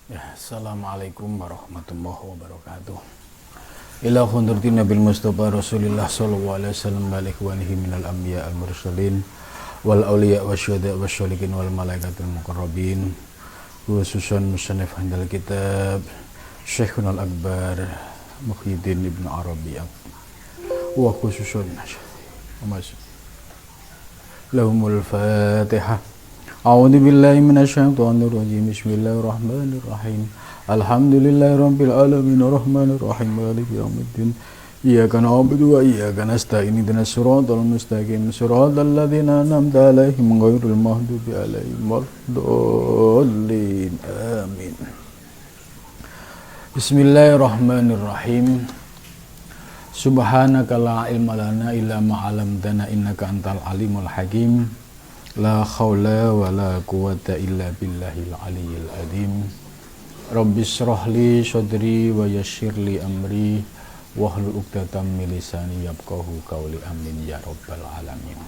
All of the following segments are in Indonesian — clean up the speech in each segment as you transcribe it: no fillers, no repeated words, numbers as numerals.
Ya, Assalamualaikum warahmatullahi wabarakatuh. Ila khudrati Nabil Mustafa Rasulillah sallallahu alaihi wasallam balik walihi minal anbiya al mursalin wal awliya wasyuhada wasyolikin wal malaikatul muqarrabin khususan musannif handal kitab Syekhun al-Akbar Muhyiddin Ibn Arabi wa khususan lahumul fatihah. A'udzu billahi minasyaitonir rajim. Bismillahirrahmanirrahim. Alhamdulillahirabbil alamin arrahmanir rahim maliki yaumiddin. Iyyaka na'budu wa iyyaka nasta'in ihdinas siratal mustaqim siratal ladzina an'amta 'alaihim ghairil maghdubi 'alaihim waladdallin. Amin. Bismillahirrahmanirrahim. Subhanaka la ilma lana illa ma 'allamtana innaka antal alimul hakim. La khawla wa la quwata illa billahil aliyyil azim. Rabbis shrahli sadri wa yassirli amri wahlul 'uqdatam min lisani yafqahu qawli. Amin ya rabbal alamin.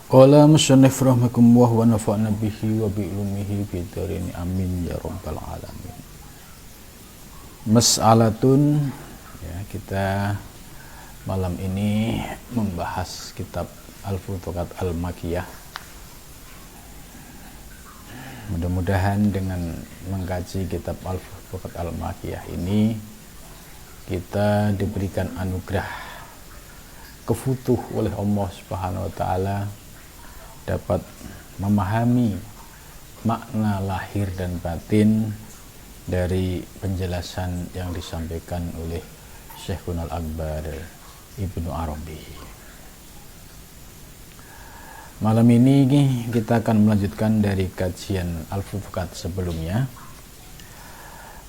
Qala musannif rahimakumullah wa nafa'na bihi wa bi ilmihi fid dharain. Amin ya rabbal alamin. Mas'alatun, ya, kita malam ini membahas kitab Al-Futuhat Al-Makkiyah. Mudah-mudahan dengan mengkaji kitab Al-Futuhat Al-Makkiyah ini kita diberikan anugerah kefutuh oleh Allah Subhanahu wa taala, dapat memahami makna lahir dan batin dari penjelasan yang disampaikan oleh Syekhun al-Akbar Ibnu Arabi. Malam ini kita akan melanjutkan dari kajian Al-Futuhat sebelumnya.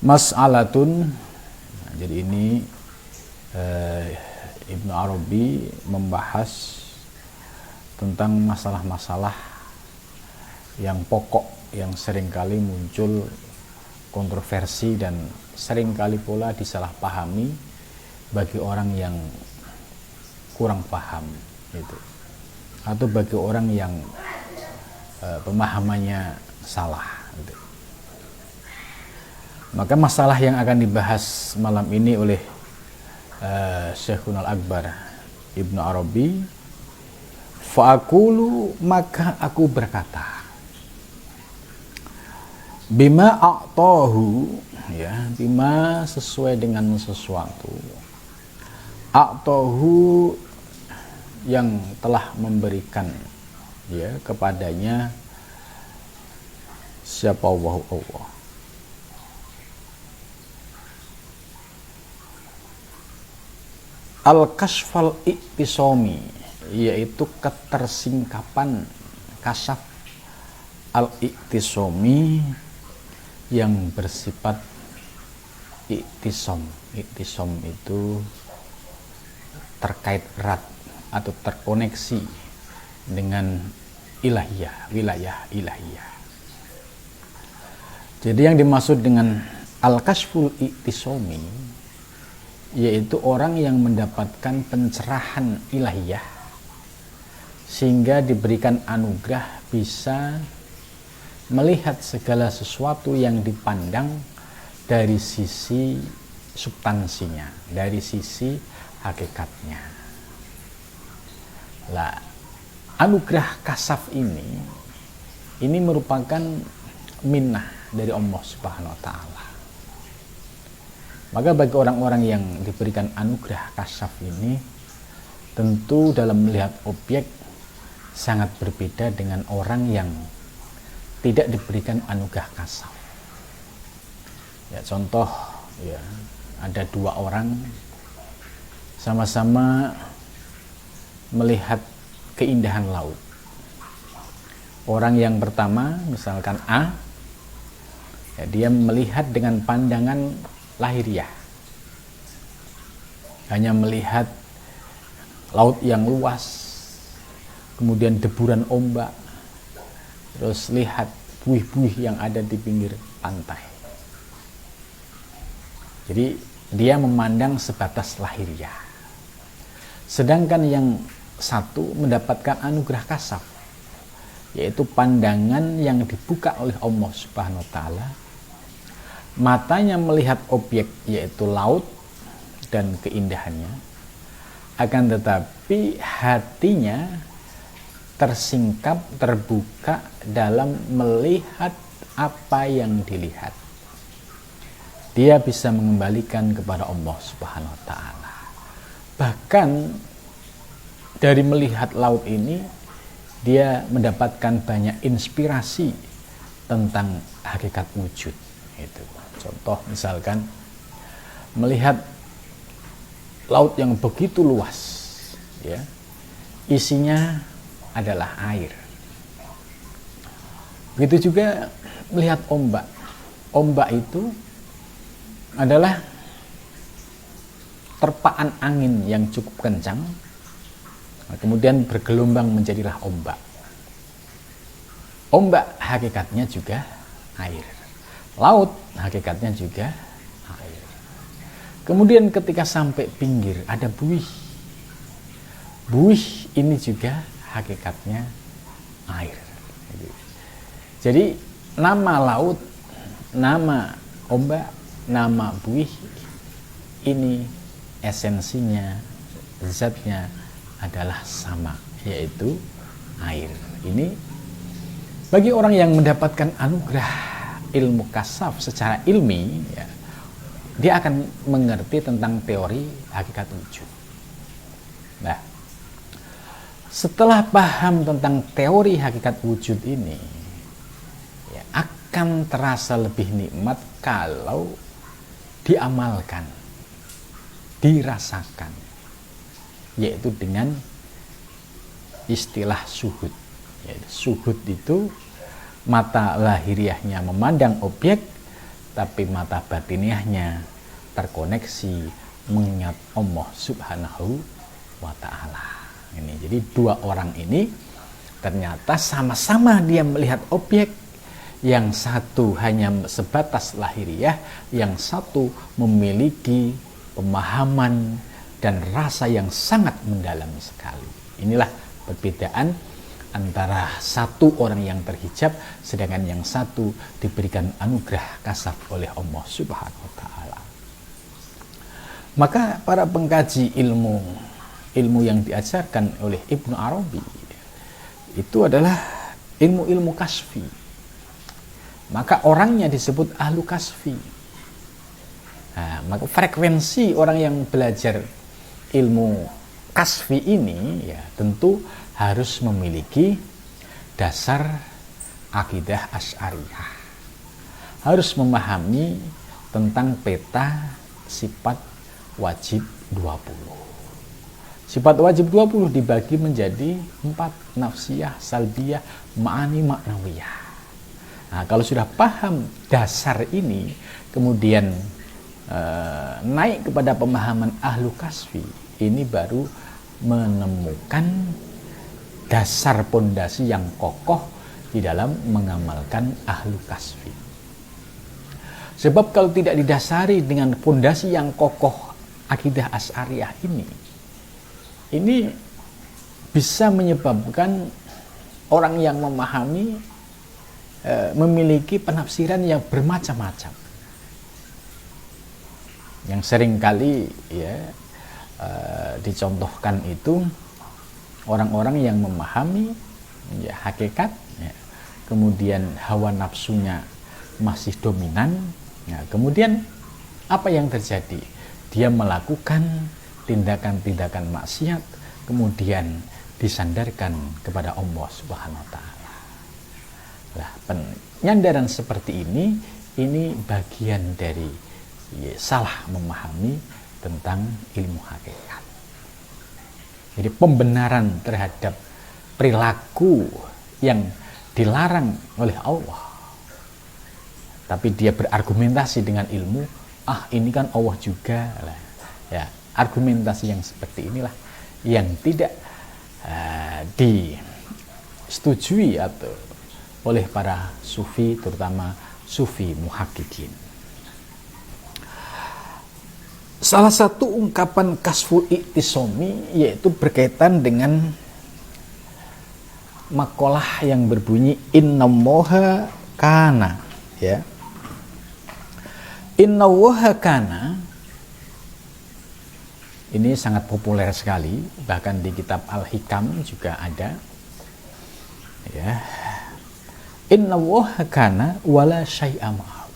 Mas'alatun, nah, jadi ini Ibnu Arabi membahas tentang masalah-masalah yang pokok, yang seringkali muncul kontroversi dan seringkali pula disalahpahami bagi orang yang kurang paham gitu, atau bagi orang yang pemahamannya salah gitu. Maka masalah yang akan dibahas malam ini oleh Syekhun al-Akbar Ibnu Arabi, fa'akulu, maka aku berkata, bima a'tahu, ya, bima sesuai dengan sesuatu, a'tahu yang telah memberikan, ya, kepadanya siapa Allah. Al-kasfal iktisomi, yaitu ketersingkapan, kasaf al-iktisomi yang bersifat iktisom. Iktisom itu terkait erat atau terkoneksi dengan ilahiyah, wilayah ilahiyah. Jadi yang dimaksud dengan al-kasful iktisomi yaitu orang yang mendapatkan pencerahan ilahiyah sehingga diberikan anugerah bisa melihat segala sesuatu yang dipandang dari sisi substansinya, dari sisi hakikatnya. Lah, anugerah kasaf ini merupakan minnah dari Allah Subhanahu wa taala. Maka bagi orang-orang yang diberikan anugerah kasaf ini, tentu dalam melihat objek sangat berbeda dengan orang yang tidak diberikan anugerah kasaf. Ya, contoh, ya, ada dua orang sama-sama melihat keindahan laut. Orang yang pertama, misalkan A, ya, dia melihat dengan pandangan lahiriah, hanya melihat laut yang luas, kemudian deburan ombak, terus lihat buih-buih yang ada di pinggir pantai. Jadi dia memandang sebatas lahiriah. Sedangkan yang satu mendapatkan anugerah kasaf, yaitu pandangan yang dibuka oleh Allah Subhanahu wa taala. Matanya melihat objek yaitu laut dan keindahannya, akan tetapi hatinya tersingkap, terbuka dalam melihat apa yang dilihat. Dia bisa mengembalikan kepada Allah Subhanahu wa taala. Bahkan dari melihat laut ini, dia mendapatkan banyak inspirasi tentang hakikat wujud. Itu contoh misalkan melihat laut yang begitu luas, ya, isinya adalah air. Begitu juga melihat ombak. Ombak itu adalah terpaan angin yang cukup kencang, kemudian bergelombang menjadilah ombak. Ombak hakikatnya juga air. Laut hakikatnya juga air. Kemudian ketika sampai pinggir ada buih. Buih ini juga hakikatnya air. Jadi nama laut, nama ombak, nama buih ini esensinya, zatnya adalah sama, yaitu air. Ini bagi orang yang mendapatkan anugerah ilmu kasaf secara ilmi, ya, dia akan mengerti tentang teori hakikat wujud. Nah, setelah paham tentang teori hakikat wujud ini, ya, akan terasa lebih nikmat kalau diamalkan, dirasakan, yaitu dengan istilah suhud. Yaitu suhud itu mata lahiriahnya memandang objek, tapi mata batiniahnya terkoneksi mengingat Allah Subhanahu wa ta'ala. Ini jadi dua orang ini ternyata sama-sama dia melihat objek, yang satu hanya sebatas lahiriah, yang satu memiliki pemahaman dan rasa yang sangat mendalam sekali. Inilah perbedaan antara satu orang yang terhijab sedangkan yang satu diberikan anugerah kasaf oleh Allah Subhanahu wa taala. Maka para pengkaji ilmu yang diajarkan oleh Ibnu Arabi itu adalah ilmu-ilmu kasfi. Maka orangnya disebut ahlu kasfi. Nah, maka frekuensi orang yang belajar ilmu kasfi ini ya tentu harus memiliki dasar akidah Asy'ariyah. Harus memahami tentang peta sifat wajib 20. Sifat wajib 20 dibagi menjadi 4, nafsiyah, salbiyah, ma'ani, ma'nawiyah. Nah, kalau sudah paham dasar ini, kemudian naik kepada pemahaman ahlu kasfi, ini baru menemukan dasar pondasi yang kokoh di dalam mengamalkan ahlu kasfi. Sebab kalau tidak didasari dengan pondasi yang kokoh akidah Asy'ariyah ini bisa menyebabkan orang yang memahami memiliki penafsiran yang bermacam-macam. Yang seringkali ya dicontohkan itu orang-orang yang memahami ya, hakikat, ya, kemudian hawa nafsunya masih dominan, ya, kemudian apa yang terjadi? Dia melakukan tindakan-tindakan maksiat, kemudian disandarkan kepada Allah Subhanahu wa taala. Nah, penyandaran seperti ini bagian dari ya, salah memahami tentang ilmu hakikat. Jadi pembenaran terhadap perilaku yang dilarang oleh Allah, tapi dia berargumentasi dengan ilmu, ini kan Allah juga. Ya, argumentasi yang seperti inilah yang tidak disetujui atau oleh para sufi, terutama sufi muhaqqiqin. Salah satu ungkapan kasful iktisomi yaitu berkaitan dengan makalah yang berbunyi innallaha kana, ya. Innallaha kana ini sangat populer sekali, bahkan di kitab Al-Hikam juga ada, ya. Innallaha kana wala syai'a ma'ahu,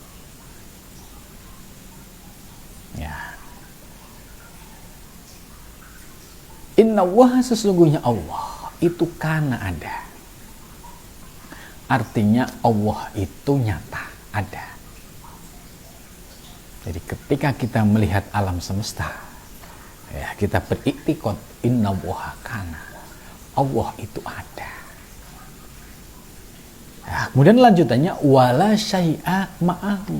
ya. Innallaha, sesungguhnya Allah itu kana, ada. Artinya Allah itu nyata, ada. Jadi ketika kita melihat alam semesta, ya, kita beriktikad innallaha kana, Allah itu ada. Nah, kemudian lanjutannya wala syai'a ma'ahu,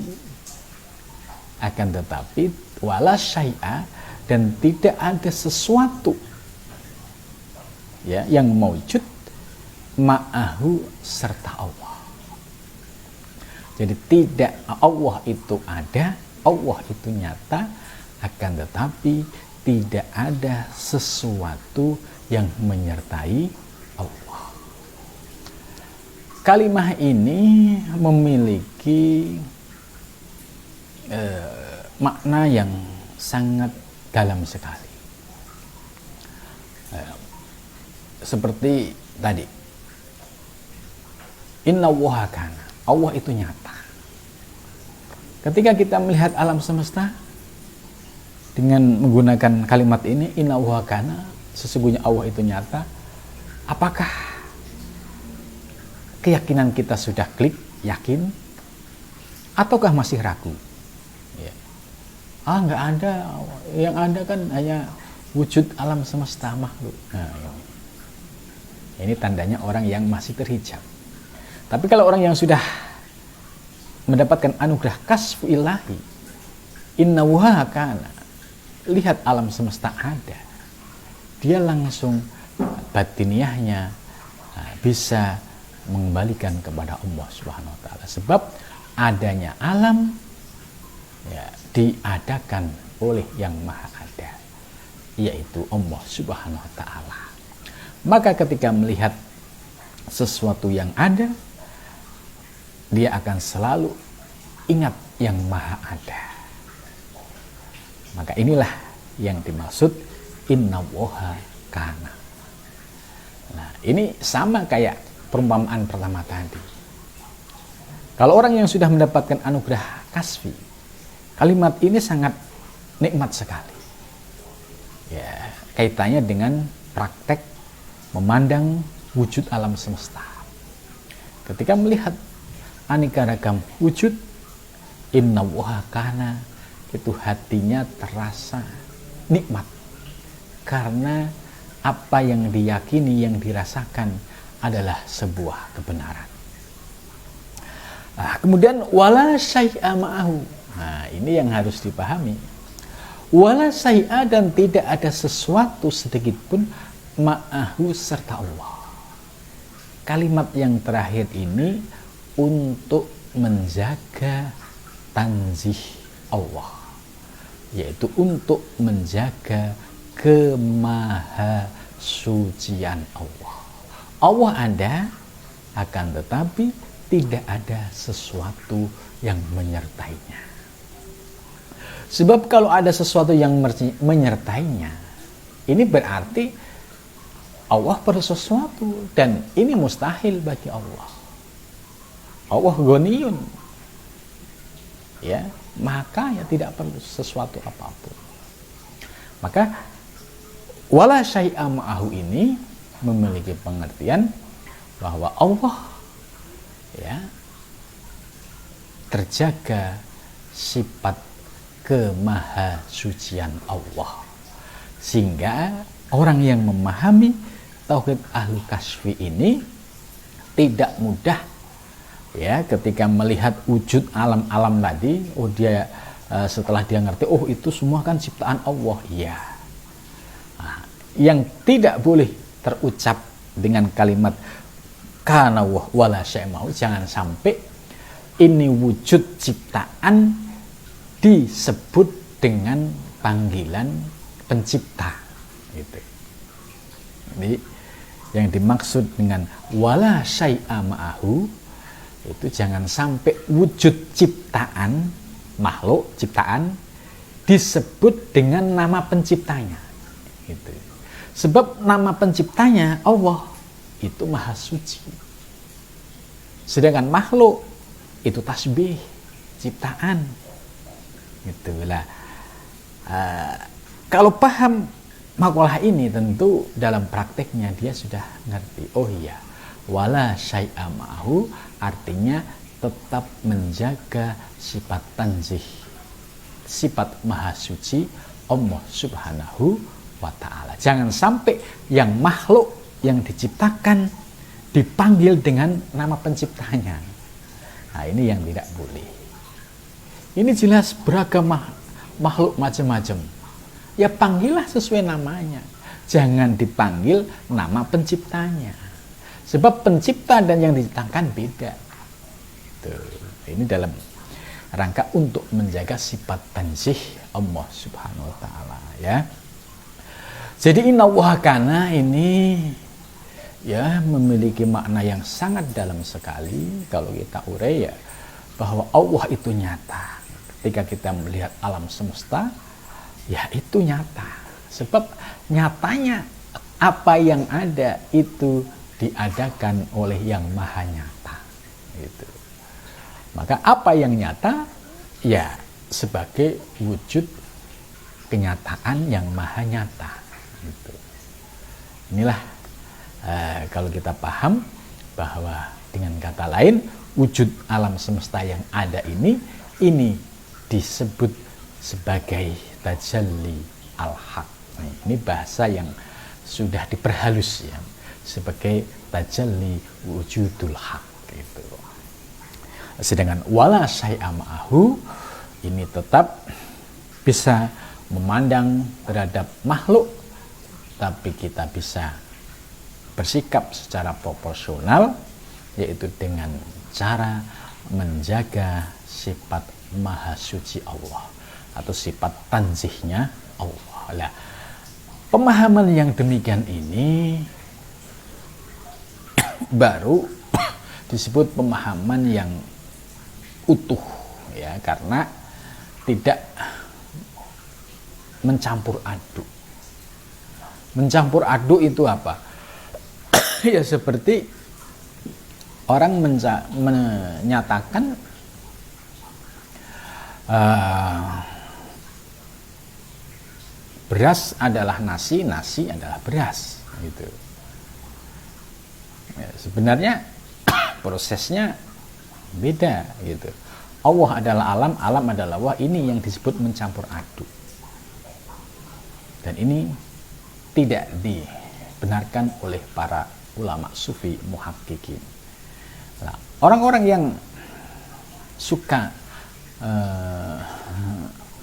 akan tetapi wala syai'a, dan tidak ada sesuatu, ya, yang maujud ma'ahu, serta Allah. Jadi tidak, Allah itu ada, Allah itu nyata, akan tetapi tidak ada sesuatu yang menyertai Allah. Kalimah ini memiliki makna yang sangat dalam sekali. Seperti tadi, innallaha kana, Allah itu nyata. Ketika kita melihat alam semesta dengan menggunakan kalimat ini, innallaha kana, sesungguhnya Allah itu nyata, apakah keyakinan kita sudah klik, yakin, ataukah masih ragu? Ya. Nggak ada, yang ada kan hanya wujud alam semesta makhluk. Nah, ini tandanya orang yang masih terhijab. Tapi kalau orang yang sudah mendapatkan anugerah kasfu ilahi, innallaha kana, lihat alam semesta ada, dia langsung batiniahnya bisa mengembalikan kepada Allah Subhanahu wa taala. Sebab adanya alam, ya, diadakan oleh yang maha ada, yaitu Allah Subhanahu wa taala. Maka ketika melihat sesuatu yang ada, dia akan selalu ingat yang maha ada. Maka inilah yang dimaksud innallaha kana. Nah, ini sama kayak perumpamaan pertama tadi. Kalau orang yang sudah mendapatkan anugerah kasfi, kalimat ini sangat nikmat sekali. Ya, kaitannya dengan praktek memandang wujud alam semesta. Ketika melihat aneka ragam wujud, innallaha kana, itu hatinya terasa nikmat. Karena apa yang diyakini, yang dirasakan adalah sebuah kebenaran. Kemudian wala syai'a ma'ahu. Nah, ini yang harus dipahami. Wala syai'a, dan tidak ada sesuatu sedikit pun ma'ahu, serta Allah. Kalimat yang terakhir ini untuk menjaga tanzih Allah, yaitu untuk menjaga kemahasucian Allah. Allah ada, akan tetapi tidak ada sesuatu yang menyertainya. Sebab kalau ada sesuatu yang menyertainya, ini berarti Allah perlu sesuatu, dan ini mustahil bagi Allah. Allah ghaniyun, ya, maka ya tidak perlu sesuatu apapun. Maka wala syai'a ma'ahu ini memiliki pengertian bahwa Allah, ya, terjaga sifat kemahasucian Allah, sehingga orang yang memahami tauhid ahlu kasfi ini tidak mudah, ya, ketika melihat wujud alam-alam tadi, dia setelah dia ngerti, itu semua kan ciptaan Allah, ya. Nah, yang tidak boleh terucap dengan kalimat kana wala syai'u, jangan sampai ini wujud ciptaan disebut dengan panggilan pencipta, gitu. Jadi Yang dimaksud dengan wala syai'a ma'ahu itu jangan sampai wujud ciptaan, makhluk ciptaan disebut dengan nama penciptanya. Gitu. Sebab nama penciptanya Allah itu maha suci. Sedangkan makhluk itu tasbih, ciptaan. Itulah. Kalau paham makalah ini tentu dalam prakteknya dia sudah ngerti. Oh iya, wala syai'a ma'ahu artinya tetap menjaga sifat tanzih, sifat maha suci Allah Subhanahu wa ta'ala. Jangan sampai yang makhluk yang diciptakan dipanggil dengan nama penciptanya. Nah, ini yang tidak boleh. Ini jelas beragam makhluk macam-macam. Ya panggillah sesuai namanya. Jangan dipanggil nama penciptanya. Sebab pencipta dan yang diciptakan beda. Tuh, ini dalam rangka untuk menjaga sifat tanzih Allah Subhanahu wa ta'ala, ya. Jadi innallaha kana ini ya memiliki makna yang sangat dalam sekali kalau kita urai, ya, bahwa Allah itu nyata. Ketika kita melihat alam semesta, ya itu nyata. Sebab nyatanya apa yang ada itu diadakan oleh yang maha nyata. Gitu. Maka apa yang nyata, ya sebagai wujud kenyataan yang maha nyata. Gitu. Inilah kalau kita paham bahwa dengan kata lain wujud alam semesta yang ada ini disebut sebagai tajalli al-haq. Ini bahasa yang sudah diperhalus, ya, sebagai tajalli wujudul haq gitu. Sedangkan wala syai'a ma'ahu ini tetap bisa memandang terhadap makhluk, tapi kita bisa bersikap secara proporsional, yaitu dengan cara menjaga sifat maha suci Allah atau sifat tanzihnya Allah. Nah, pemahaman yang demikian ini baru disebut pemahaman yang utuh, ya, karena tidak mencampur aduk. Mencampur aduk itu apa? Ya seperti orang menyatakan beras adalah nasi, nasi adalah beras, gitu. Ya, sebenarnya prosesnya beda, gitu. Allah adalah alam, alam adalah Allah. Ini yang disebut mencampur aduk. Dan ini tidak dibenarkan oleh para ulama sufi muhaqqiqin. Nah, orang-orang yang suka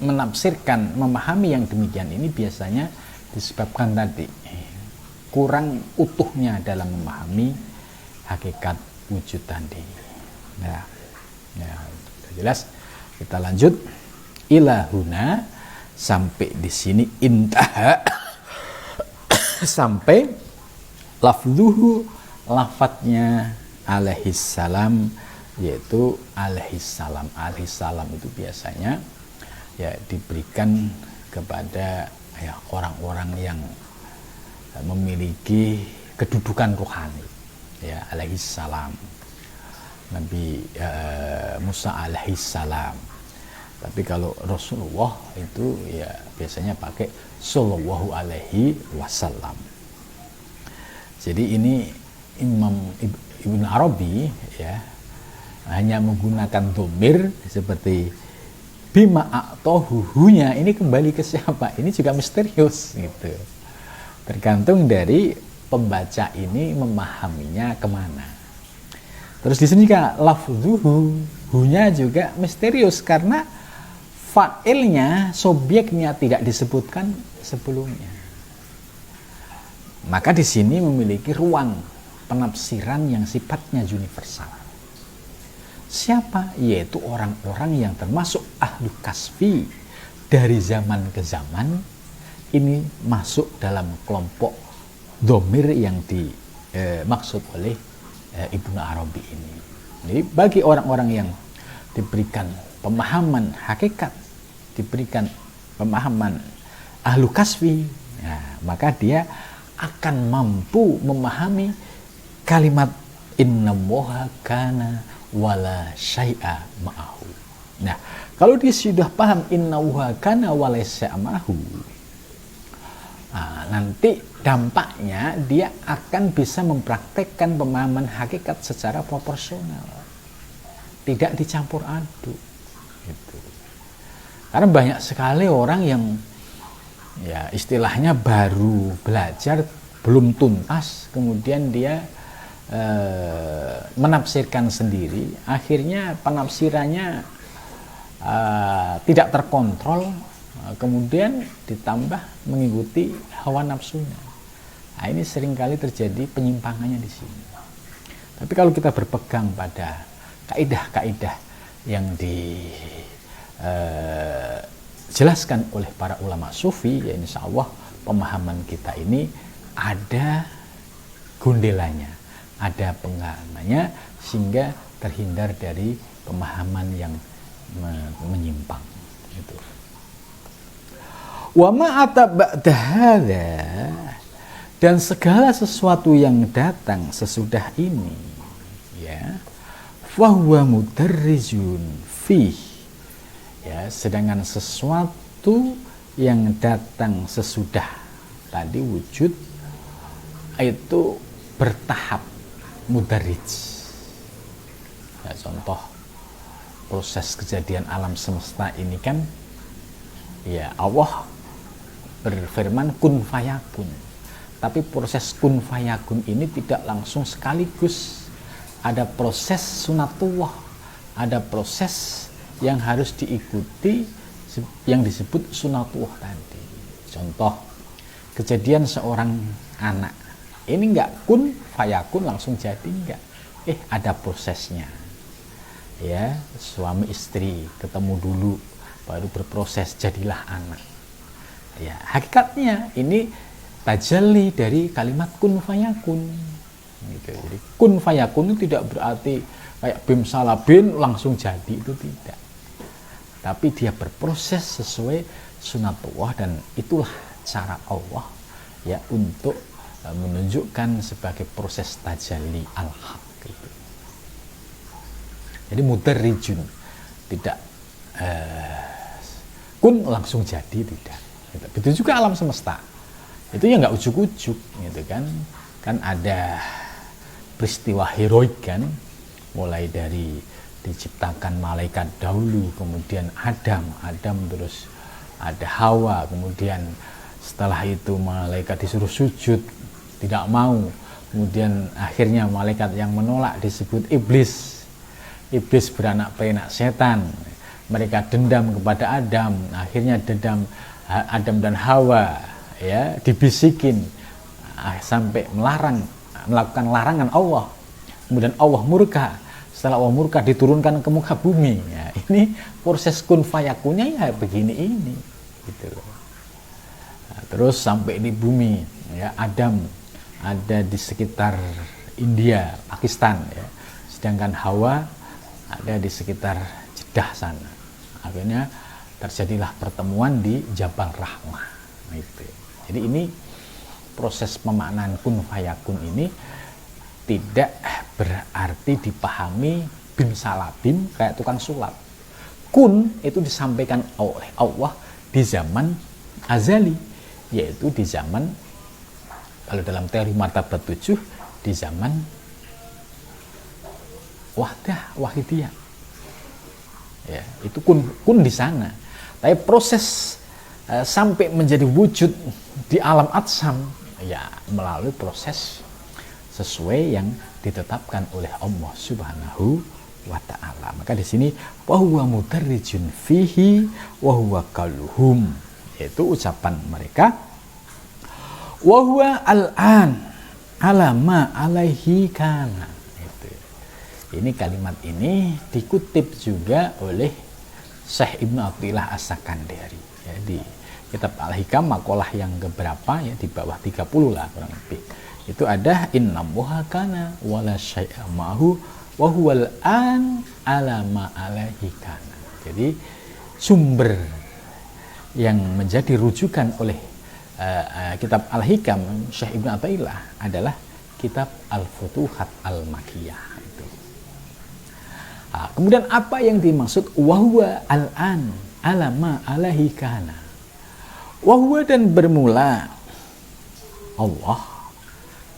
menafsirkan, memahami yang demikian ini biasanya disebabkan tadi kurang utuhnya dalam memahami hakikat wujud tadi. Nah, ya, jelas. Kita lanjut. Ilahuna, sampai di sini intaha sampai lafzuhu, lafadznya alaihissalam, yaitu alaihissalam. Alaihissalam itu biasanya ya diberikan kepada ya orang-orang yang memiliki kedudukan rohani, ya, alaihissalam. Nabi Musa alaihissalam. Tapi kalau Rasulullah itu ya biasanya pakai sallallahu alaihi wasallam. Jadi ini Imam Ibn Arabi ya hanya menggunakan dhamir seperti bima a'tohuhunya, ini kembali ke siapa? Ini juga misterius gitu. Tergantung dari pembaca ini memahaminya kemana. Terus di sini kan lafzuhu, hunya juga misterius karena fa'ilnya, subjeknya tidak disebutkan sebelumnya. Maka di sini memiliki ruang penafsiran yang sifatnya universal. Siapa? Yaitu orang-orang yang termasuk ahlu kasfi dari zaman ke zaman, ini masuk dalam kelompok dhamir yang maksud oleh Ibnu Arabi ini. Jadi bagi orang-orang yang diberikan pemahaman hakikat, diberikan pemahaman ahlu kasfi, maka dia akan mampu memahami kalimat innallaha kana wala syai'a ma'ahu. Nah, kalau dia sudah paham innallaha kana wala syai'a ma'ahu, nanti dampaknya dia akan bisa mempraktekkan pemahaman hakikat secara proporsional, tidak dicampur aduk gitu. Karena banyak sekali orang yang ya istilahnya baru belajar, belum tuntas, kemudian dia menafsirkan sendiri, akhirnya penafsirannya tidak terkontrol, kemudian ditambah mengikuti hawa nafsunya. Nah, ini seringkali terjadi penyimpangannya di sini. Tapi kalau kita berpegang pada kaidah-kaidah yang dijelaskan oleh para ulama sufi, ya insya Allah pemahaman kita ini ada gundelannya, ada pengalamannya, sehingga terhindar dari pemahaman yang menyimpang. Gitu. Wa ma ata ba'da hadza, dan segala sesuatu yang datang sesudah ini, ya, fa huwa mudarrijun fih, ya, sedangkan sesuatu yang datang sesudah tadi wujud itu bertahap, mudarrij. Ya, contoh proses kejadian alam semesta ini kan, ya Allah berfirman kun fayakun, tapi proses kun fayakun ini tidak langsung sekaligus, ada proses sunatullah, ada proses yang harus diikuti yang disebut sunatullah tadi. Contoh kejadian seorang anak ini enggak kun fayakun langsung jadi, enggak, ada prosesnya, ya, suami istri ketemu dulu baru berproses jadilah anak. Ya, hakikatnya ini tajalli dari kalimat kun fayakun. Gitu. Jadi kun fayakun itu tidak berarti kayak bim salabin langsung jadi, itu tidak. Tapi dia berproses sesuai sunatullah, dan itulah cara Allah, ya, untuk menunjukkan sebagai proses tajalli al-haq gitu. Jadi mudarrijun, tidak kun langsung jadi, tidak. Begitu juga alam semesta, itu ya nggak ujuk-ujuk gitu kan ada peristiwa heroik kan, mulai dari diciptakan malaikat dahulu, kemudian Adam terus ada Hawa, kemudian setelah itu malaikat disuruh sujud tidak mau, kemudian akhirnya malaikat yang menolak disebut iblis beranak pinak setan, mereka dendam kepada Adam, akhirnya dendam Adam dan Hawa, ya, dibisikin sampai melakukan larangan Allah, kemudian Allah murka, setelah Allah murka diturunkan ke muka bumi, ya, ini proses kun fayakunnya ya begini ini gitu loh. Nah, terus sampai di bumi, ya, Adam ada di sekitar India, Pakistan, ya, sedangkan Hawa ada di sekitar Jeddah sana. Akhirnya terjadilah pertemuan di Jabal Rahmah. Gitu. Jadi ini proses pemaknaan kun fayakun ini tidak berarti dipahami bim salabim kayak tukang sulap. Kun itu disampaikan oleh Allah di zaman azali, yaitu di zaman, kalau dalam teori martabat 7, di zaman wahidiyah. Ya, itu kun di sana. Tapi proses sampai menjadi wujud di alam atsam, ya, melalui proses sesuai yang ditetapkan oleh Allah Subhanahu wa ta'ala. Maka di sini wa huwa mudarrijun fihi wa huwa qaluhum, yaitu ucapan mereka, wa huwa al-an ala ma alaihi kana. Ini kalimat ini dikutip juga oleh Syekh Ibnu Athaillah As-Sakandari, ya, di kitab Al-Hikam makalah yang keberapa, ya, di bawah 30 lah kurang lebih, Itu ada innallaha kana wala syai'a ma'hu wa huwal an ala ma alaihi kana. Jadi sumber yang menjadi rujukan oleh kitab Al-Hikam Syekh Ibnu Athaillah adalah kitab Al-Futuhat Al-Makkiyah itu. Kemudian apa yang dimaksud wahwa al-an alama alaihi kana? Wahwa dan bermula Allah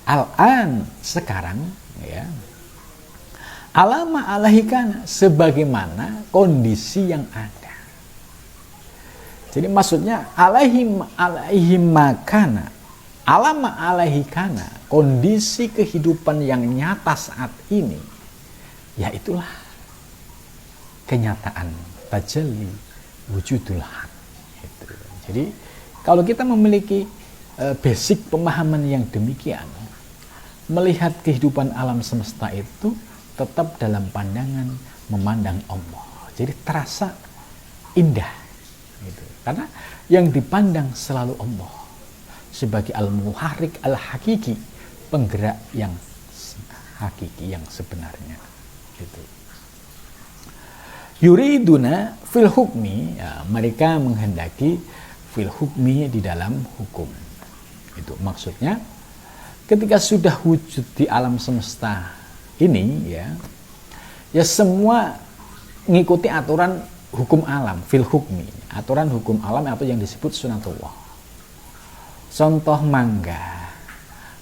al-an sekarang ya. Alama alaihi kana sebagaimana kondisi yang ada. Jadi maksudnya alaihi makana, alama alaihi kana, kondisi kehidupan yang nyata saat ini, ya itulah kenyataan tajalli wujudul haq. Jadi kalau kita memiliki basic pemahaman yang demikian, melihat kehidupan alam semesta itu tetap dalam pandangan memandang Allah. Jadi terasa indah. Gitu. Karena yang dipandang selalu Allah sebagai al-muharrik al-hakiki, penggerak yang hakiki, yang sebenarnya. Gitu. Yuriduna fil hukmi, ya, mereka menghendaki fil hukmi di dalam hukum. Itu maksudnya ketika sudah wujud di alam semesta ini, ya semua mengikuti aturan hukum alam, fil hukmi, aturan hukum alam atau yang disebut sunatullah. Contoh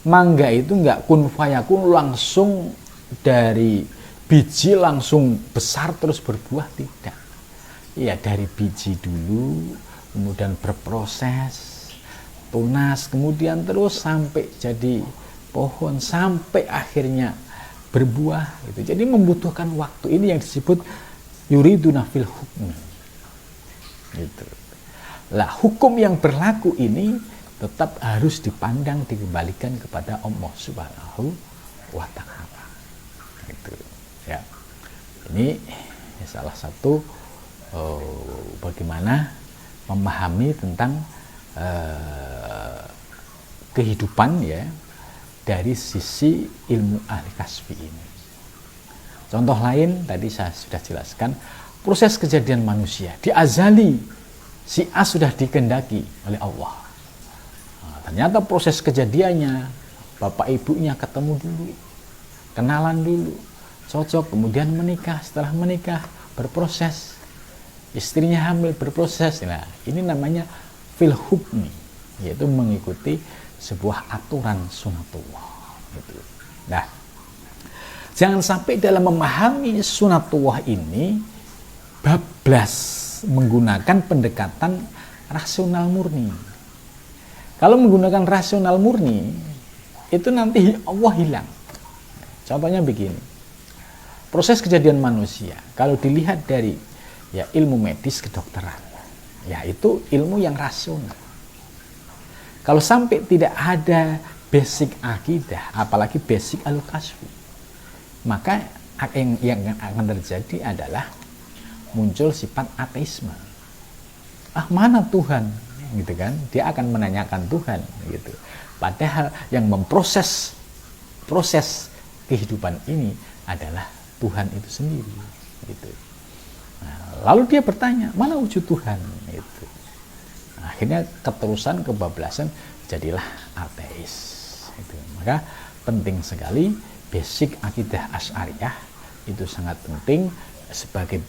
mangga itu enggak kun fayakun langsung dari biji langsung besar terus berbuah, tidak. Ya dari biji dulu, kemudian berproses, tunas, kemudian terus sampai jadi pohon, sampai akhirnya berbuah. Gitu. Jadi membutuhkan waktu. Ini yang disebut yuriduna fil hukmi. Gitu. Lah hukum yang berlaku ini tetap harus dipandang, dikembalikan kepada Allah Subhanahu wa Ta'ala. Gitu. Ya. Ini salah satu bagaimana memahami tentang kehidupan ya dari sisi ilmu ahli kasfi ini. Contoh lain tadi saya sudah jelaskan, proses kejadian manusia di azali si A sudah dikehendaki oleh Allah. Nah, ternyata proses kejadiannya bapak ibunya ketemu dulu, kenalan dulu, cocok, kemudian menikah. Setelah menikah berproses, istrinya hamil, berproses. Nah, ini namanya fil hukmi, yaitu mengikuti sebuah aturan sunatullah. Gitu. Nah, jangan sampai dalam memahami sunatullah ini bablas menggunakan pendekatan rasional murni. Kalau menggunakan rasional murni, itu nanti Allah hilang. Contohnya begini, proses kejadian manusia, kalau dilihat dari ya ilmu medis kedokteran, ya itu ilmu yang rasional. Kalau sampai tidak ada basic akidah, apalagi basic al-kasfi, maka yang akan terjadi adalah muncul sifat ateisme. Mana Tuhan? Gitu kan? Dia akan menanyakan Tuhan, gitu. Padahal yang memproses proses kehidupan ini adalah Tuhan itu sendiri, gitu. Nah, lalu dia bertanya, mana wujud Tuhan? Gitu. Nah, akhirnya keterusan kebablasan, jadilah ateis. Gitu. Maka penting sekali basic akidah Asy'ariyah itu sangat penting sebagai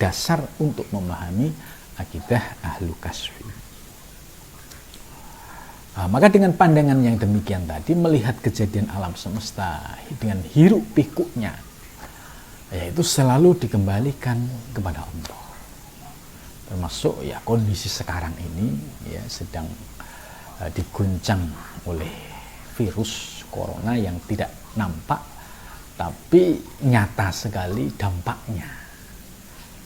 dasar untuk memahami akidah ahlu kasfi. Maka dengan pandangan yang demikian tadi, melihat kejadian alam semesta dengan hiruk pikuknya, yaitu selalu dikembalikan kepada Allah. Termasuk ya kondisi sekarang ini ya sedang diguncang oleh virus corona yang tidak nampak tapi nyata sekali dampaknya.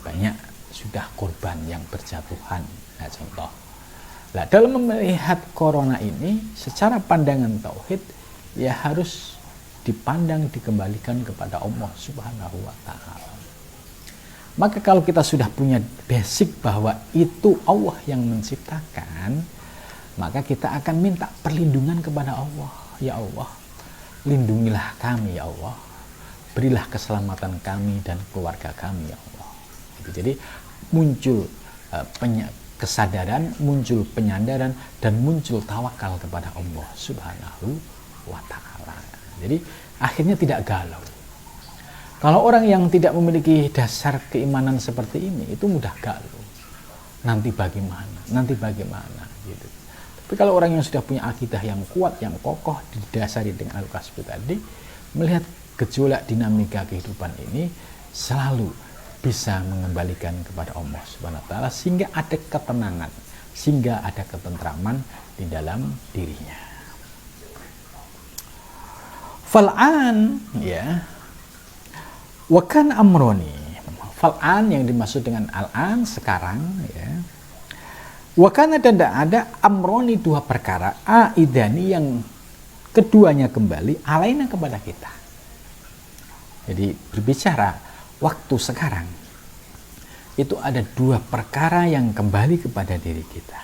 Banyak sudah korban yang berjatuhan. Nah, contoh. Nah, dalam melihat corona ini secara pandangan tauhid ya harus dipandang, dikembalikan kepada Allah Subhanahu wa Ta'ala. Maka kalau kita sudah punya basic bahwa itu Allah yang menciptakan, maka kita akan minta perlindungan kepada Allah. ya Allah, lindungilah kami ya Allah, berilah keselamatan kami dan keluarga kami ya Allah. Jadi muncul kesadaran, muncul penyadaran, dan muncul tawakal kepada Allah Subhanahu wa Ta'ala. Jadi akhirnya tidak galau. Kalau orang yang tidak memiliki dasar keimanan seperti ini, itu mudah galau. Nanti bagaimana gitu. Tapi kalau orang yang sudah punya akidah yang kuat, yang kokoh, didasari dengan al-kasbu tadi, melihat gejolak dinamika kehidupan ini selalu bisa mengembalikan kepada Allah Subhanahu wa Ta'ala, sehingga ada ketenangan, sehingga ada ketentraman di dalam dirinya. Fal'an ya, wa kan amroni. Fal'an yang dimaksud dengan al-an sekarang ya. Wa kana dan ada amroni, dua perkara, aidani yang keduanya kembali alaina kepada kita. Jadi berbicara waktu sekarang itu ada dua perkara yang kembali kepada diri kita.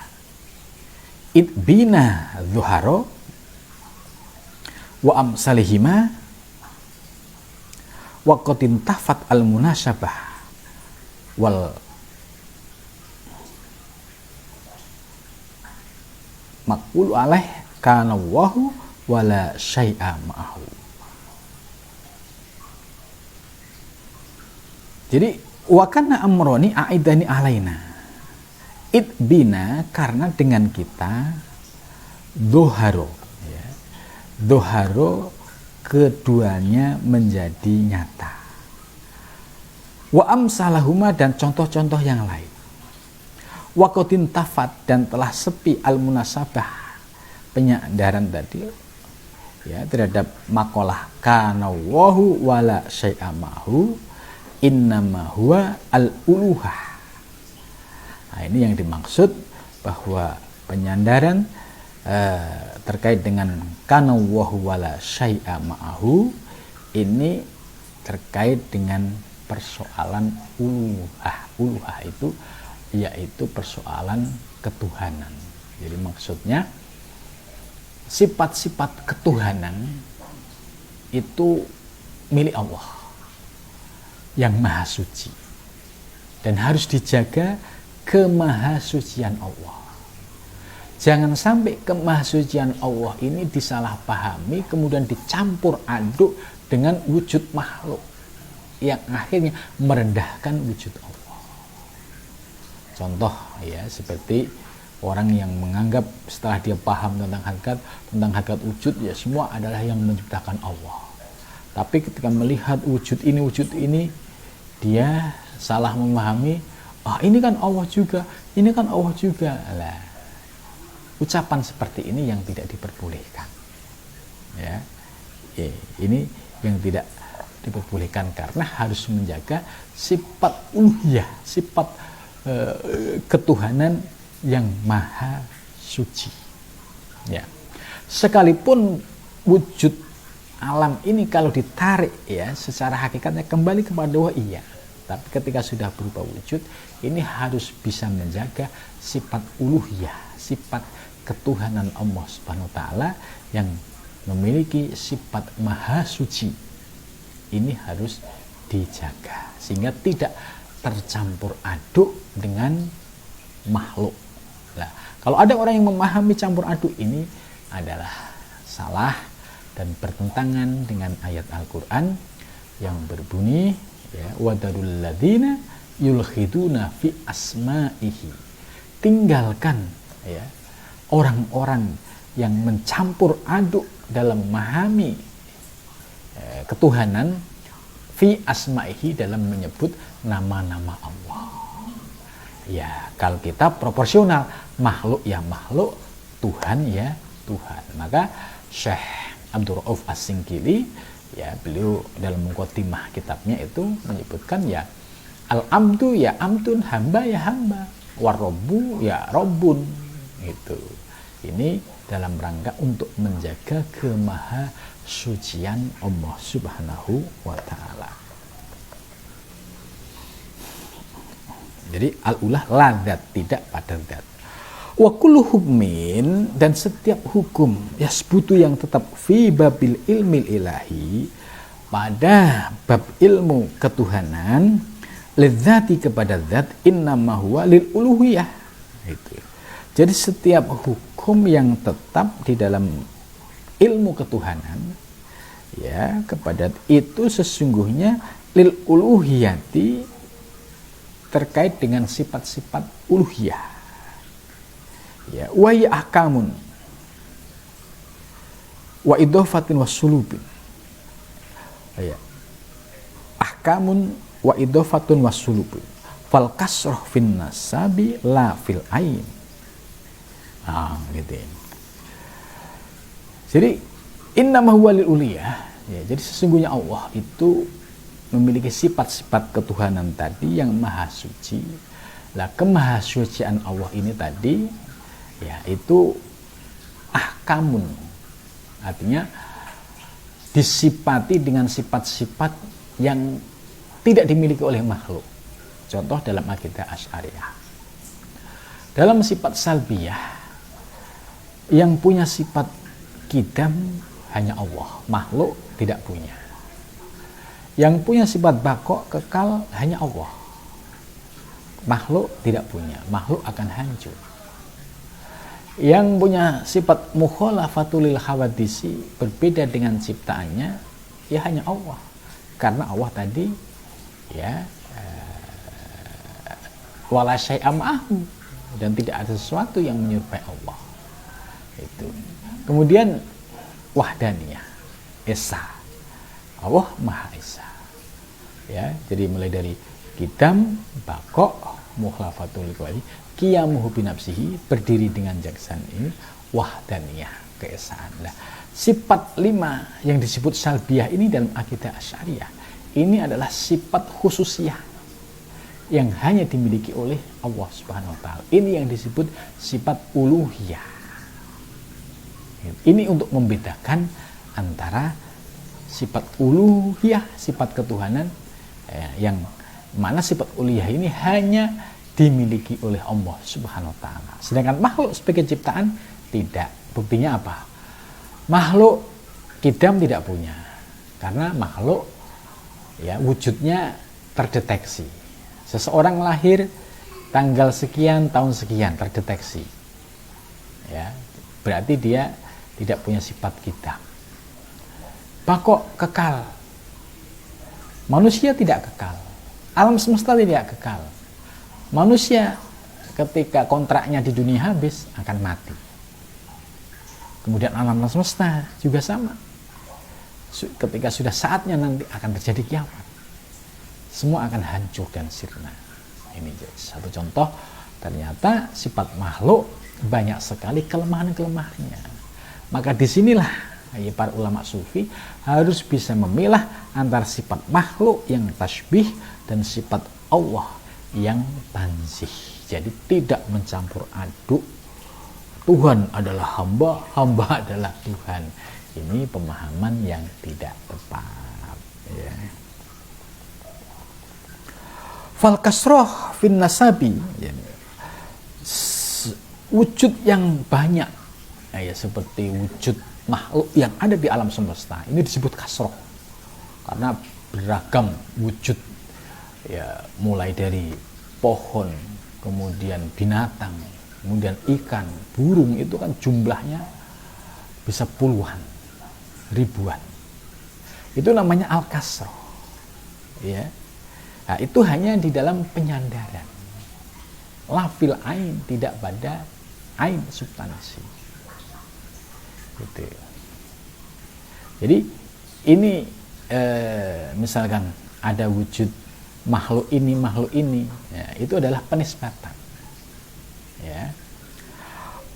Idbina zuharo wa amsalihima wa qatin tafat al munasabah wal maqul alaih kana wahu wala syai'a ma'ahu. Jadi wakana amroni aidani alaina. Idbina karena dengan kita doharo ya. Doharo keduanya menjadi nyata. Wa amsalahuma dan contoh-contoh yang lain. Wakotin tafat dan telah sepi al munasabah, penyadaran tadi ya terhadap makalah kana wahu wala syai'a ma'ahu innama huwa al-uluhah. Nah, ini yang dimaksud bahwa penyandaran terkait dengan kana wahu wala syai'a ma'ahu ini terkait dengan persoalan uluhah. Uluhah itu yaitu persoalan ketuhanan. Jadi maksudnya sifat-sifat ketuhanan itu milik Allah yang maha suci, dan harus dijaga kemahasucian Allah. Jangan sampai kemahasucian Allah ini disalahpahami kemudian dicampur aduk dengan wujud makhluk yang akhirnya merendahkan wujud Allah. Contoh ya, seperti orang yang menganggap setelah dia paham tentang hakikat wujud ya semua adalah yang menciptakan Allah. Tapi ketika melihat wujud ini dia salah memahami, ini kan Allah juga, ini kan Allah juga. Lah, ucapan seperti ini yang tidak diperbolehkan. Ya. Ini yang tidak diperbolehkan karena harus menjaga sifat uluhiyah, sifat ketuhanan yang maha suci. Ya. Sekalipun wujud alam ini kalau ditarik ya secara hakikatnya kembali kepada Allah, iya. Tapi ketika sudah berupa wujud, ini harus bisa menjaga sifat uluhiyah, sifat ketuhanan Allah Subhanahu wa Ta'ala yang memiliki sifat maha suci. Ini harus dijaga sehingga tidak tercampur aduk dengan makhluk. Nah, kalau ada orang yang memahami campur aduk ini adalah salah dan bertentangan dengan ayat Al-Quran yang berbunyi ya, wadarul ladzina yulkhiduna fi asma'ihi. Tinggalkan ya orang-orang yang mencampur aduk dalam memahami ketuhanan fi asma'ihi, dalam menyebut nama-nama Allah. Ya, kalau kita proporsional, makhluk ya makhluk, Tuhan ya Tuhan. Maka Syekh Abdul Rauf As-Singkili ya, beliau dalam mukadimah kitabnya itu menyebutkan ya al-amdu ya amdun, hamba ya hamba, warobbu ya robbun. Itu ini dalam rangka untuk menjaga kemahasucian Allah Subhanahu wa Ta'ala. Jadi al-ulah la zat, tidak pada zat. Wa kullu hukmin, dan setiap hukum yasbutu yang tetap fi babil ilmil ilahi, pada bab ilmu ketuhanan, lidzati kepada zat, innama huwa lil uluhiyah. Itu. Jadi setiap hukum yang tetap di dalam ilmu ketuhanan, ya, kepada itu sesungguhnya lil uluhiyati, terkait dengan sifat-sifat uluhiyah. Ya, wa ya ahkamun wa idhofatin wa sulubin. Ya. Ahkamun wa idhofatun wa sulubin. Fal kasroh fin nasabi la fil ain. Gitu. Jadi innama huwa lil uliyah, ya, jadi sesungguhnya Allah itu memiliki sifat-sifat ketuhanan tadi yang maha suci. Lah kemahasucian Allah ini tadi, ya, itu ahkamun, artinya disifati dengan sifat-sifat yang tidak dimiliki oleh makhluk. Contoh dalam akidah Asy'ariyah, dalam sifat salbiyah, yang punya sifat qidam hanya Allah, makhluk tidak punya. Yang punya sifat baqo, kekal, hanya Allah, makhluk tidak punya, makhluk akan hancur. Yang punya sifat mukhalafatul hawadisi, berbeda dengan ciptaannya, ya hanya Allah, karena Allah tadi, ya, wala syai'a ma'ahu, dan tidak ada sesuatu yang menyerupai Allah. Itu. Kemudian wahdaniyah, esa, Allah Maha Esa. Ya, jadi mulai dari qidam, baqo, mukhalafatul hawadisi, qiyamuhu binafsihi, berdiri dengan jaksan ini, wahdaniyah, keesaan. Nah, sifat 5 yang disebut salbiyah ini dalam akidah Asy'ariyah, ini adalah sifat khususiyah yang hanya dimiliki oleh Allah Subhanahu wa taala. Ini yang disebut sifat uluhiyah. Ini untuk membedakan antara sifat uluhiyah, sifat ketuhanan, yang mana sifat uluhiyah ini hanya dimiliki oleh Allah Subhanahu wa taala. Sedangkan makhluk sebagai ciptaan tidak. Buktinya apa? Makhluk qidam tidak punya. Karena makhluk, ya, wujudnya terdeteksi. Seseorang lahir tanggal sekian, tahun sekian, terdeteksi. Ya, berarti dia tidak punya sifat qidam. Baqo, kekal. Manusia tidak kekal. Alam semesta tidak kekal. Manusia ketika kontraknya di dunia habis akan mati. Kemudian alam semesta juga sama. Ketika sudah saatnya nanti akan terjadi kiamat, semua akan hancur dan sirna. Ini satu contoh, ternyata sifat makhluk banyak sekali kelemahan-kelemahannya. Maka disinilah, ya, para ulama sufi harus bisa memilah antara sifat makhluk yang tasbih dan sifat Allah yang tanzih. Jadi tidak mencampur aduk, Tuhan adalah hamba, hamba adalah Tuhan. Ini pemahaman yang tidak tepat, ya. Fal kasroh fin nasabi, ya, wujud yang banyak, ya, seperti wujud makhluk yang ada di alam semesta, ini disebut kasroh karena beragam wujud, ya, mulai dari pohon, kemudian binatang, kemudian ikan, burung, itu kan jumlahnya bisa puluhan, ribuan. Itu namanya al-kasroh, ya. Nah, itu hanya di dalam penyandaran, lafil ain, tidak pada ain, substansi. Gitu. Jadi ini misalkan ada wujud makhluk ini, ya, itu adalah penisbatan, ya.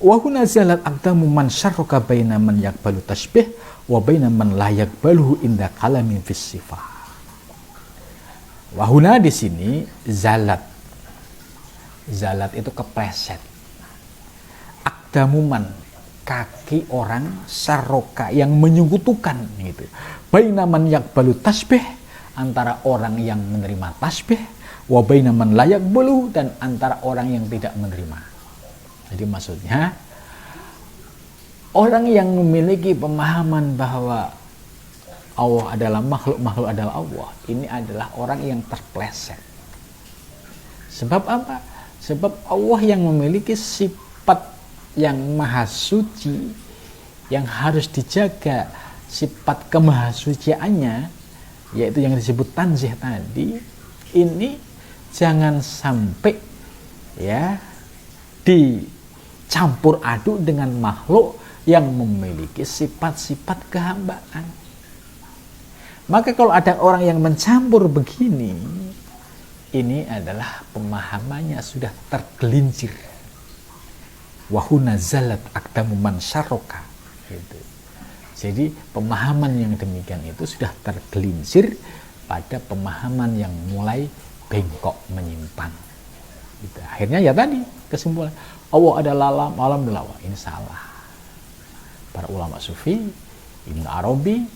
Wa huna zalat aqdamu man syarraka baina man yaqbalu tasbih wa baina man la yaqbaluhu inda kalamin fis sifah. Wa huna di sini zalat itu kepleset. Aqdamu man, kaki orang, syarraka yang menyekutukan, gitu. Baina man yaqbalu tasbih, antara orang yang menerima tasbih, wa baina man la yaqbalu, dan antara orang yang tidak menerima. Jadi maksudnya orang yang memiliki pemahaman bahwa Allah adalah makhluk, makhluk adalah Allah, ini adalah orang yang terpleset. Sebab apa? Sebab Allah yang memiliki sifat yang maha suci, yang harus dijaga sifat kemahasuciannya, yaitu yang disebut tanzih tadi, ini jangan sampai ya dicampur aduk dengan makhluk yang memiliki sifat-sifat kehambaan. Maka kalau ada orang yang mencampur begini, ini adalah pemahamannya sudah tergelincir. Wahuna zalat akdamu man syarroka. Gitu. Jadi pemahaman yang demikian itu sudah tergelincir pada pemahaman yang mulai bengkok, menyimpang. Gitu. Akhirnya ya tadi kesimpulan Allah adalah alam lawa. Ini salah. Para ulama sufi, Ibnu Arabi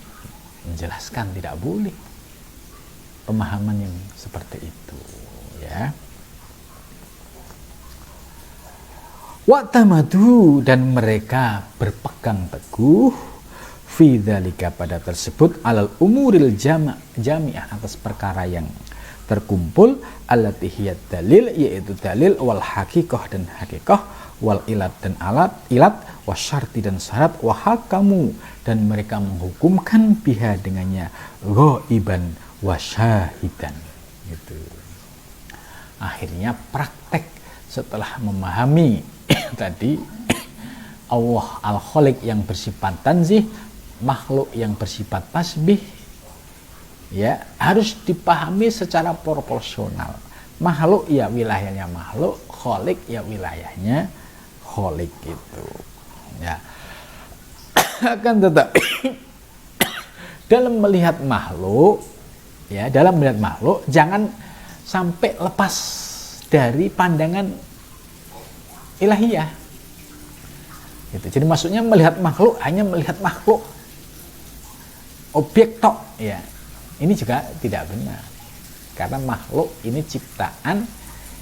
menjelaskan tidak boleh pemahaman yang seperti itu, ya. Wa'tamadu, dan mereka berpegang teguh fi dzalika, pada tersebut, alal umuril jami'ah, atas perkara yang terkumpul, allati hiya dalil, yaitu dalil, wal haqiqah, dan haqiqah, wal ilat, dan ilat, wasyarti, dan syarat, wahakamu, dan mereka menghukumkan biha, dengannya, ghaiban wasyahidan. Gitu. Akhirnya praktek setelah memahami tadi Allah al-Khaliq yang bersifat tanzih, makhluk yang bersifat tasbih, ya harus dipahami secara proporsional. Makhluk ya wilayahnya makhluk, Khaliq ya wilayahnya Khaliq gitu. Ya. Akan tetapi dalam melihat makhluk, ya dalam melihat makhluk jangan sampai lepas dari pandangan ilahiyah. Gitu. Jadi maksudnya melihat makhluk hanya melihat makhluk, objek tok, ya. Ini juga tidak benar. Karena makhluk ini ciptaan.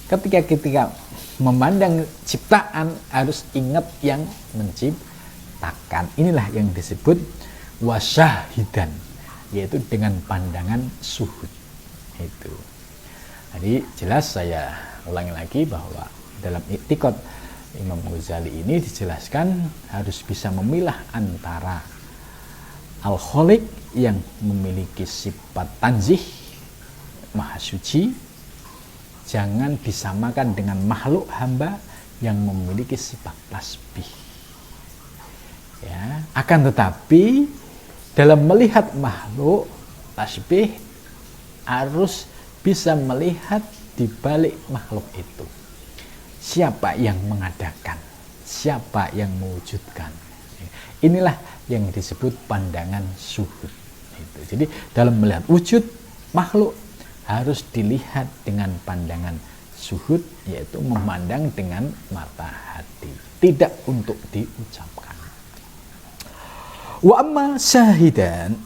Ketika memandang ciptaan harus ingat yang menciptakan. Inilah yang disebut wasyahidan, yaitu dengan pandangan suhud. Itu. Jadi jelas saya ulangi lagi bahwa dalam i'tiqad Imam Ghazali ini dijelaskan harus bisa memilah antara al-Khaliq yang memiliki sifat tanzih, maha suci, jangan disamakan dengan makhluk hamba yang memiliki sifat tasbih. Ya, akan tetapi dalam melihat makhluk tasbih harus bisa melihat di balik makhluk itu. Siapa yang mengadakan? Siapa yang mewujudkan? Inilah yang disebut pandangan suhud. Jadi dalam melihat wujud makhluk harus dilihat dengan pandangan suhud, yaitu memandang dengan mata hati, tidak untuk diucapkan. Wa amma syahidan,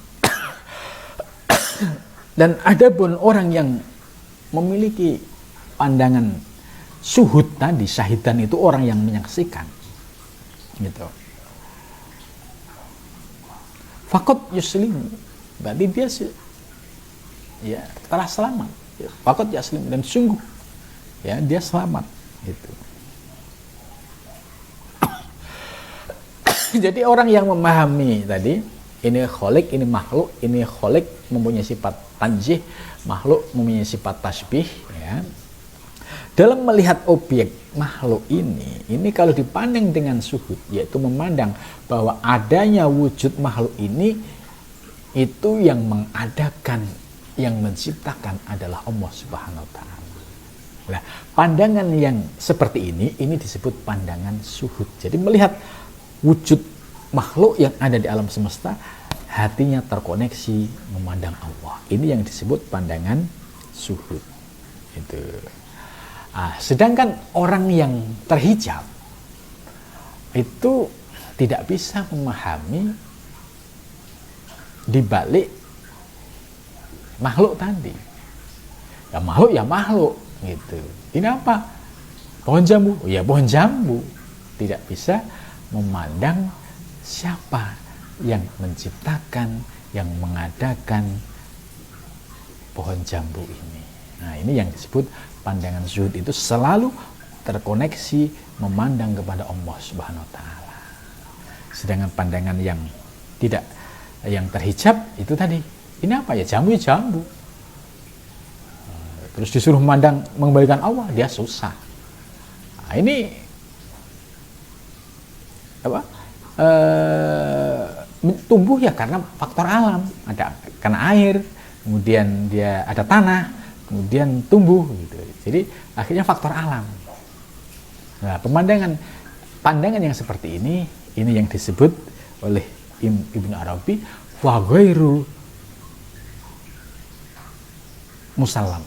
dan adapun orang yang memiliki pandangan suhud tadi, syahidan itu orang yang menyaksikan, gitu. Fakot yuslim, berarti dia ya telah selamat. Fakot yuslim, dan sungguh ya dia selamat, gitu. Jadi orang yang memahami tadi, ini Khaliq, ini makhluk, ini Khaliq mempunyai sifat tanzih, makhluk mempunyai sifat tasbih, ya. Dalam melihat objek makhluk ini kalau dipandang dengan suhud, yaitu memandang bahwa adanya wujud makhluk ini, itu yang mengadakan, yang menciptakan adalah Allah Subhanahu wa Ta'ala. Nah, pandangan yang seperti ini disebut pandangan suhud. Jadi melihat wujud makhluk yang ada di alam semesta, hatinya terkoneksi memandang Allah. Ini yang disebut pandangan suhud. Itu. Sedangkan orang yang terhijab itu tidak bisa memahami di balik makhluk tadi. Ya makhluk ya makhluk, gitu. Ini apa? Pohon jambu, ya pohon jambu. tidak bisa memandang siapa yang menciptakan, yang mengadakan pohon jambu ini. Nah, ini yang disebut pandangan zuhud, itu selalu terkoneksi memandang kepada Allah Subhanahu wa taala. Sedangkan pandangan yang tidak, yang terhijab itu tadi, ini apa ya, jambu ya jambu. Terus disuruh memandang mengembalikan Allah, dia susah. Nah, ini apa? Tumbuh ya karena faktor alam, ada karena air, kemudian dia ada tanah, kemudian tumbuh gitu. Jadi akhirnya faktor alam. Nah, pandangan yang seperti ini yang disebut oleh Ibnu Arabi wa ghairu musallam.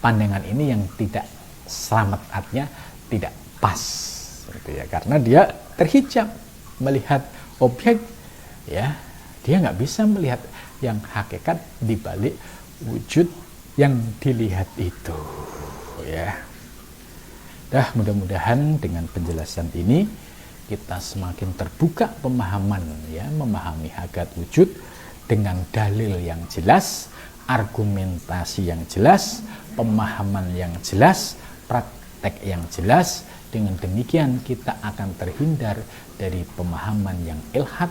Pandangan ini yang tidak selamat, artinya tidak pas gitu ya, karena dia terhijab melihat objek, ya dia nggak bisa melihat yang hakikat di balik wujud yang dilihat itu, ya. Dah, mudah-mudahan dengan penjelasan ini kita semakin terbuka pemahaman, ya, memahami hakikat wujud dengan dalil yang jelas, argumentasi yang jelas, pemahaman yang jelas, praktek yang jelas. Dengan demikian kita akan terhindar dari pemahaman yang ilhad,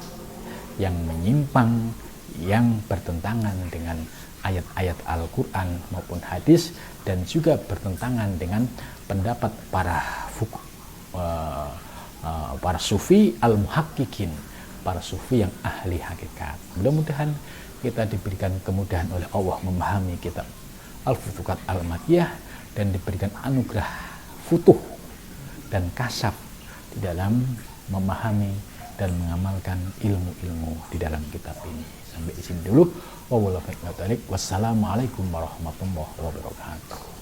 yang menyimpang, yang bertentangan dengan ayat-ayat Al-Quran maupun hadis, dan juga bertentangan dengan pendapat para sufi al-muhaqqiqin, para sufi yang ahli hakikat. Mudah-mudahan kita diberikan kemudahan oleh Allah memahami kitab Al-Futuhat Al-Makkiyah dan diberikan anugerah futuh dan kasaf di dalam memahami dan mengamalkan ilmu-ilmu di dalam kitab ini. Sampai di sini dulu. Wassalamualaikum warahmatullahi wabarakatuh.